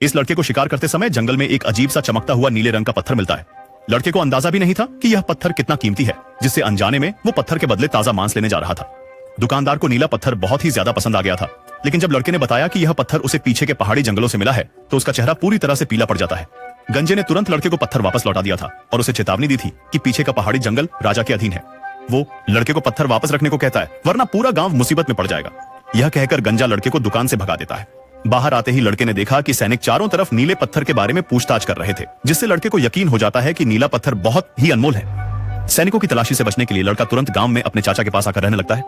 इस लड़के को शिकार करते समय जंगल में एक अजीब सा चमकता हुआ नीले रंग का पत्थर मिलता है। लड़के को अंदाजा भी नहीं था कि यह पत्थर कितना कीमती है, जिससे अनजाने में वो पत्थर के बदले ताजा मांस लेने जा रहा था। दुकानदार को नीला पत्थर बहुत ही ज्यादा पसंद आ गया था, लेकिन जब लड़के ने बताया कि यह पत्थर उसे पीछे के पहाड़ी जंगलों से मिला है तो उसका चेहरा पूरी तरह से पीला पड़ जाता है। गंजे ने तुरंत लड़के को पत्थर वापस लौटा दिया था और उसे चेतावनी दी थी कि पीछे का पहाड़ी जंगल राजा के अधीन है। वो लड़के को पत्थर वापस रखने को कहता है, वरना पूरा गांव मुसीबत में पड़ जाएगा। यह कहकर गंजा लड़के को दुकान से भगा देता है। बाहर आते ही लड़के ने देखा कि सैनिक चारों तरफ नीले पत्थर के बारे में पूछताछ कर रहे थे, जिससे लड़के को यकीन हो जाता है कि नीला पत्थर बहुत ही अनमोल है। सैनिकों की तलाशी से बचने के लिए लड़का तुरंत गांव में अपने चाचा के पास आकर रहने लगता है।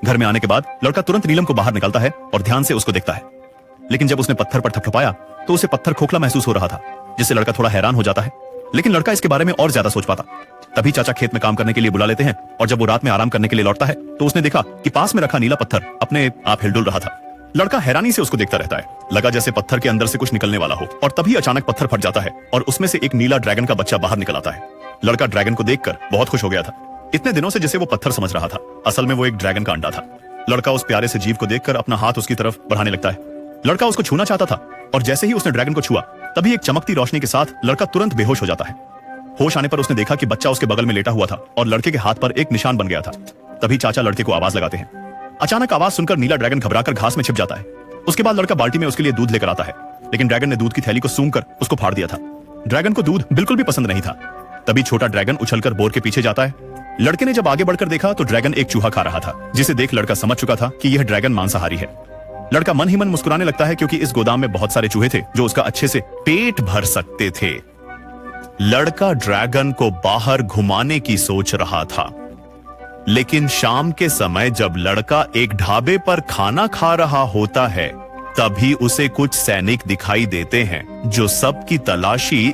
घर में आने के बाद लड़का तुरंत नीलम को बाहर निकालता है और ध्यान से उसको देखता है, लेकिन जब उसने पत्थर पर थपथपाया तो उसे पत्थर खोखला महसूस हो रहा था, जिससे लड़का थोड़ा हैरान हो जाता है। लेकिन लड़का इसके बारे में और ज्यादा सोच पाता। तभी चाचा खेत में काम करने के लिए बुला लेते हैं और जब वो रात में आराम करने के लिए लौटता है तो उसने देखा कि पास में रखा नीला पत्थर अपने आप हिलडुल रहा था। लड़का हैरानी से उसको देखता रहता है, लगा जैसे पत्थर के अंदर से कुछ निकलने वाला हो, और तभी अचानक पत्थर फट जाता है और उसमें से एक नीला ड्रैगन का बच्चा बाहर निकल आता है। लड़का ड्रैगन को देखकर बहुत खुश हो गया था। इतने दिनों से जिसे वो पत्थर समझ रहा था, असल में वो एक ड्रैगन का अंडा था। लड़का उस प्यारे से जीव को देखकर अपना हाथ उसकी तरफ बढ़ाने लगता है। लड़का उसको छूना चाहता था और जैसे ही उसने ड्रैगन को छुआ तभी एक चमकती रोशनी के साथ लड़का तुरंत बेहोश हो जाता है। होश आने पर उसने देखा कि बच्चा उसके बगल में लेटा हुआ था और लड़के के हाथ पर एक निशान बन गया था। तभी चाचा लड़के को आवाज लगाते हैं। अचानक आवाज सुनकर नीला ड्रैगन घबराकर घास में छिप जाता है। उसके बाद लड़का बाल्टी में उसके लिए दूध लेकर आता है, लेकिन ड्रैगन ने दूध की थैली को सूंघकर उसको फाड़ दिया था। ड्रैगन को दूध बिल्कुल भी पसंद नहीं था। तभी छोटा ड्रैगन उछलकर बोर के पीछे जाता है। लड़के ने जब आगे बढ़कर देखा तो ड्रैगन एक चूहा खा रहा था, जिसे देख लड़का समझ चुका था कि यह ड्रैगन मांसाहारी है। लड़का मन ही मन मुस्कुराने लगता है, क्योंकि इस गोदाम में बहुत सारे चूहे थे जो उसका अच्छे से पेट भर सकते थे। लड़का ड्रैगन को बाहर घुमाने की सोच रहा था, लेकिन शाम के समय जब लड़का एक ढाबे पर खाना खा रहा होता है, तभी उसे कुछ सैनिक दिखाई देते हैं जो सबकी तलाशी